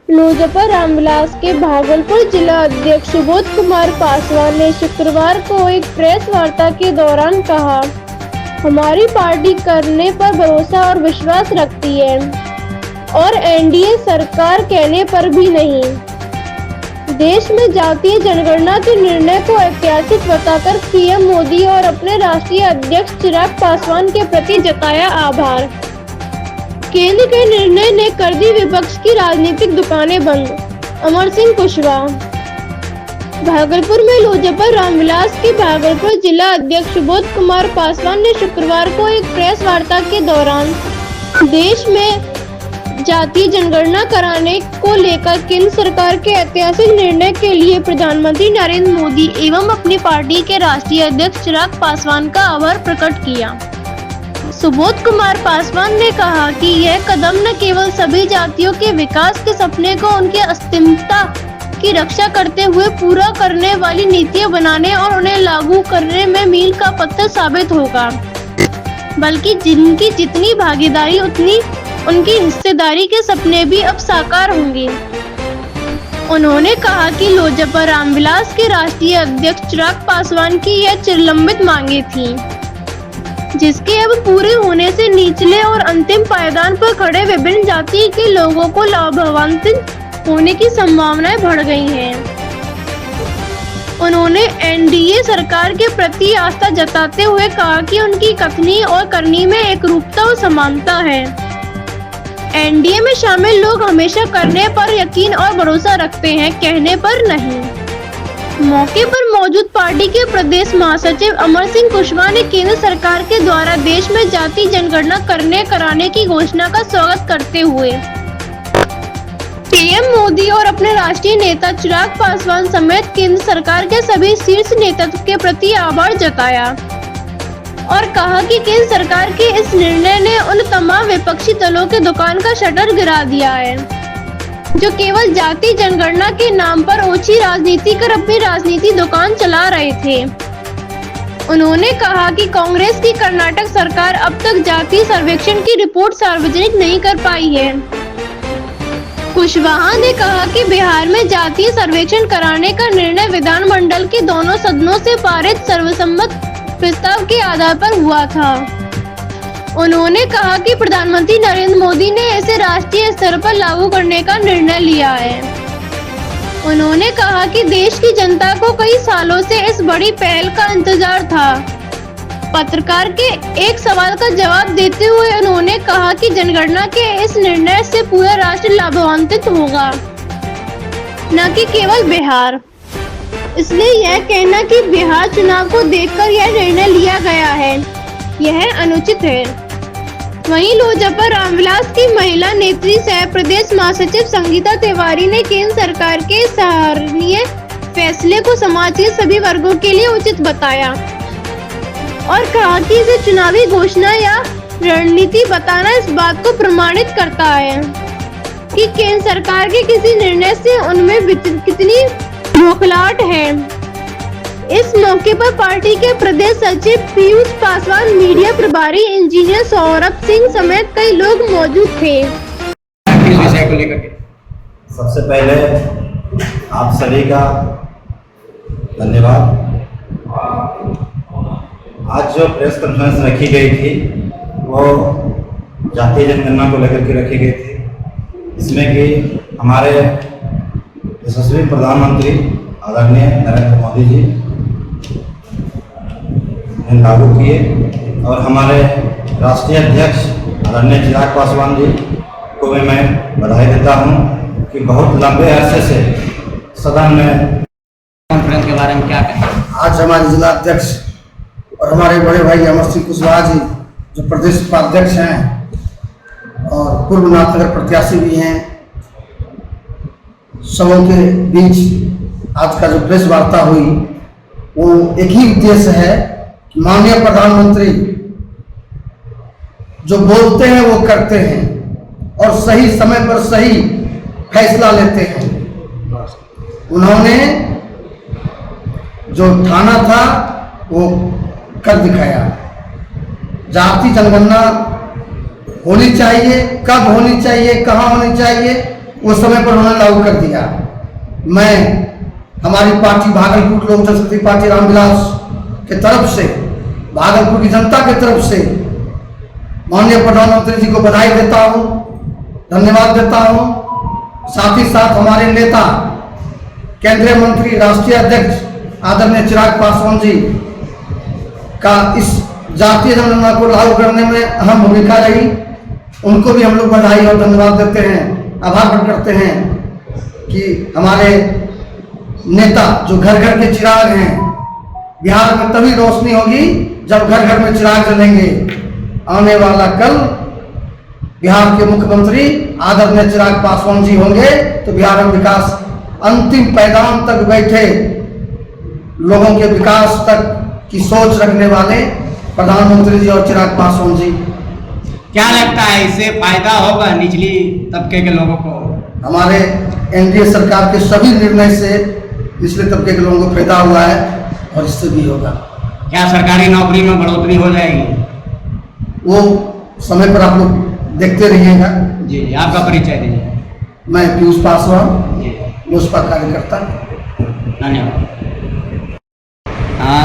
लोजपा रामविलास के भागलपुर जिला अध्यक्ष सुबोध कुमार पासवान ने शुक्रवार को एक प्रेस वार्ता के दौरान कहा, हमारी पार्टी करने पर भरोसा और विश्वास रखती है और एनडीए सरकार कहने पर भी नहीं। देश में जातीय जनगणना के निर्णय को ऐतिहासिक बताकर पीएम मोदी और अपने राष्ट्रीय अध्यक्ष चिराग पासवान के प्रति जताया आभार। केंद्र के निर्णय ने कर दी विपक्ष की राजनीतिक दुकानें बंद। अमर सिंह कुशवाहा। भागलपुर में लोजपा रामविलास के भागलपुर जिला अध्यक्ष सुबोध कुमार पासवान ने शुक्रवार को एक प्रेस वार्ता के दौरान देश में जातीय जनगणना कराने को लेकर केंद्र सरकार के ऐतिहासिक निर्णय के लिए प्रधानमंत्री नरेंद्र मोदी एवं अपनी पार्टी के राष्ट्रीय अध्यक्ष चिराग पासवान का आभार प्रकट किया। सुबोध कुमार पासवान ने कहा कि यह कदम न केवल सभी जातियों के विकास के सपने को उनके अस्तित्वता की रक्षा करते हुए पूरा करने वाली नीतियां बनाने और उन्हें लागू करने में मील का पत्थर साबित होगा, बल्कि जिनकी जितनी भागीदारी उतनी उनकी हिस्सेदारी के सपने भी अब साकार होंगे। उन्होंने कहा कि लोजपा रामविलास के राष्ट्रीय अध्यक्ष चिराग पासवान की यह चिरलंबित मांगे थी, जिसके अब पूरे होने से निचले और अंतिम पायदान पर खड़े विभिन्न जाति के लोगों को लाभान्वित होने की संभावनाएं बढ़ गई हैं। उन्होंने एनडीए सरकार के प्रति आस्था जताते हुए कहा कि उनकी कथनी और करनी में एकरूपता और समानता है। एनडीए में शामिल लोग हमेशा करने पर यकीन और भरोसा रखते हैं, कहने पर नहीं। मौके पर मौजूद पार्टी के प्रदेश महासचिव अमर सिंह कुशवाहा ने केंद्र सरकार के द्वारा देश में जाति जनगणना कराने की घोषणा का स्वागत करते हुए पीएम मोदी और अपने राष्ट्रीय नेता चिराग पासवान समेत केंद्र सरकार के सभी शीर्ष नेतृत्व के प्रति आभार जताया और कहा कि केंद्र सरकार के इस निर्णय ने उन तमाम विपक्षी दलों के दुकान का शटर गिरा दिया है, जो केवल जाति जनगणना के नाम पर ओछी राजनीति कर अपनी राजनीति दुकान चला रहे थे। उन्होंने कहा कि कांग्रेस की कर्नाटक सरकार अब तक जातीय सर्वेक्षण की रिपोर्ट सार्वजनिक नहीं कर पाई है। कुशवाहा ने कहा कि बिहार में जातीय सर्वेक्षण कराने का निर्णय विधानमंडल के दोनों सदनों से पारित सर्वसम्मत प्रस्ताव के आधार पर हुआ था। उन्होंने कहा कि प्रधानमंत्री नरेंद्र मोदी ने इसे राष्ट्रीय स्तर पर लागू करने का निर्णय लिया है। उन्होंने कहा कि देश की जनता को कई सालों से इस बड़ी पहल का इंतजार था। पत्रकार के एक सवाल का जवाब देते हुए उन्होंने कहा कि जनगणना के इस निर्णय से पूरा राष्ट्र लाभान्वित होगा, न कि केवल बिहार। इसलिए यह कहना कि बिहार चुनाव को देखकर यह निर्णय लिया गया है, यह अनुचित है। वहीं लोजपा रामविलास की महिला नेत्री सह प्रदेश महासचिव संगीता तिवारी ने केंद्र सरकार के सराहनीय फैसले को समाज के सभी वर्गों के लिए उचित बताया और कहा कि इसे चुनावी घोषणा या रणनीति बताना इस बात को प्रमाणित करता है कि केंद्र सरकार के किसी निर्णय से उनमें कितनी बौखलाहट है। इस मौके पर पार्टी के प्रदेश सचिव पीयूष पासवान, मीडिया प्रभारी इंजीनियर सौरभ सिंह समेत कई लोग मौजूद थे। सबसे पहले आप सभी का धन्यवाद। आज जो प्रेस कॉन्फ्रेंस रखी गई थी वो जातीय जनगणना को लेकर के रखी गई थी, इसमें कि हमारे यशस्वी प्रधानमंत्री आदरणीय नरेंद्र मोदी जी ने लागू किए और हमारे राष्ट्रीय अध्यक्ष आदरणीय चिराग पासवान जी को भी मैं बधाई देता हूं कि बहुत लंबे अरसे से सदन में कॉन्फ्रेंस के बारे में क्या कहें। आज हमारे जिला अध्यक्ष और हमारे बड़े भाई अमर सिंह कुशवाहा जी जो प्रदेश उपाध्यक्ष हैं और पूर्व नाथनगर प्रत्याशी भी हैं, सबों के बीच आज का जो प्रेस वार्ता हुई वो एक ही उद्देश्य है कि माननीय प्रधानमंत्री जो बोलते हैं वो करते हैं और सही समय पर सही फैसला लेते हैं। उन्होंने जो ठाना था वो कर दिखाया। जाति जनगणना होनी चाहिए, कब होनी चाहिए, कहाँ होनी चाहिए, उस समय पर उन्होंने लागू कर दिया। मैं हमारी पार्टी भागलपुर लोक जनशक्ति पार्टी रामविलास के तरफ से, भागलपुर की जनता के तरफ से माननीय प्रधानमंत्री जी को बधाई देता हूँ, धन्यवाद देता हूँ। साथ ही साथ हमारे नेता केंद्रीय मंत्री राष्ट्रीय अध्यक्ष आदरणीय चिराग पासवान जी का इस जातीय जनगणना को लागू करने में अहम भूमिका रही, उनको भी हम लोग बधाई और धन्यवाद देते हैं, आभार व्यक्त करते हैं कि हमारे नेता जो घर घर के चिराग हैं, बिहार में तभी रोशनी होगी जब घर घर में चिराग जलेंगे। आने वाला कल बिहार के मुख्यमंत्री आदरणीय चिराग पासवान जी होंगे तो बिहार में विकास अंतिम पैगाम तक बैठे लोगों के विकास तक की सोच रखने वाले प्रधानमंत्री जी और चिराग पासवान जी। क्या लगता है इससे फायदा होगा निचली तबके के लोगों को? हमारे एनडीए सरकार के सभी निर्णय से निचले तबके के लोगों को फायदा हुआ है और इससे भी होगा। क्या सरकारी नौकरी में बढ़ोतरी हो जाएगी? वो समय पर आप लोग देखते रहिएगा। जी, आपका परिचय दीजिए। मैं पीयूष पासवान, जी, लोजपा कार्यकर्ता। धन्यवाद।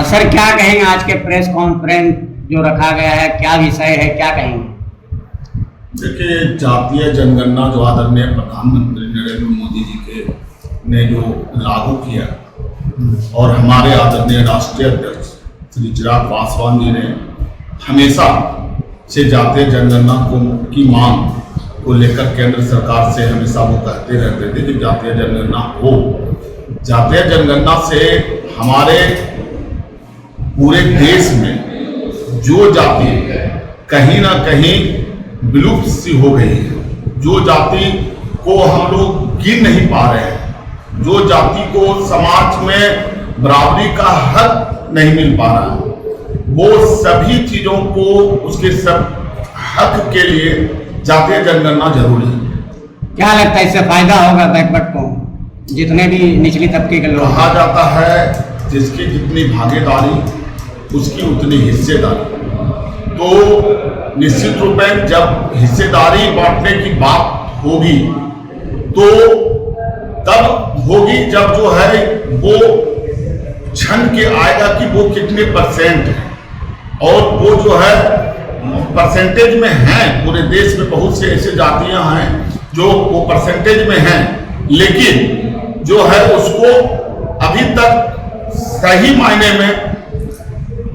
सर, क्या कहेंगे आज के प्रेस कॉन्फ्रेंस जो रखा गया है, क्या विषय है, क्या कहेंगे? देखिए, जातीय जनगणना जो आदरणीय प्रधानमंत्री नरेंद्र मोदी जी के ने जो लागू किया और हमारे आदरणीय राष्ट्रीय अध्यक्ष श्री चिराग पासवान जी ने हमेशा से जातीय जनगणना की मांग को लेकर केंद्र सरकार से हमेशा वो कहते रहते थे कि जातीय जनगणना हो। जातीय जनगणना से हमारे पूरे देश में जो जाति कहीं ना कहीं विलुप्त सी हो गई है, जो जाति को हम लोग गिन नहीं पा रहे हैं, जो जाति को समाज में बराबरी का हक नहीं मिल पा रहा है, वो सभी चीजों को उसके सब हक के लिए जातीय जनगणना जरूरी है। क्या लगता है इससे फायदा होगा बैकवर्ड को, जितने भी निचली तबके के लोग? कहा जाता है जिसकी जितनी भागीदारी उसकी उतनी हिस्सेदारी। तो निश्चित रूप में जब हिस्सेदारी बांटने की बात होगी तो तब होगी जब जो है वो छन के आएगा कि वो कितने परसेंट है, और वो जो है परसेंटेज में हैं। पूरे देश में बहुत से ऐसे जातियां हैं जो वो परसेंटेज में हैं, लेकिन जो है उसको अभी तक सही मायने में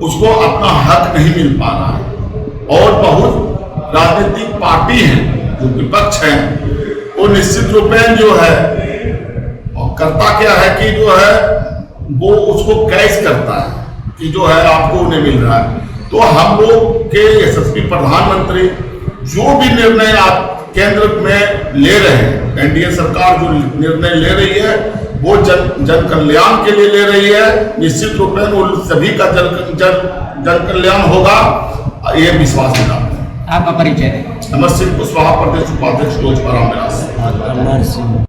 उसको अपना हक नहीं मिल पा रहा है। और बहुत राजनीतिक पार्टी हैं जो विपक्ष हैं, वो निश्चित रूप में जो है और करता क्या है कि जो है वो उसको कैश करता है कि जो है आपको उन्हें मिल रहा है। तो हम लोग के यशस्वी प्रधानमंत्री जो भी निर्णय आप केंद्र में ले रहे हैं, एनडीए सरकार जो निर्णय ले रही है वो जन कल्याण के लिए ले रही है। निश्चित रूप में वो सभी का जन कल्याण होगा, ये विश्वास दिलाते हैं। आपका परिचय दें। अमर सिंह कुशवाहा, प्रदेश उपाध्यक्ष लोजपा रामविलास।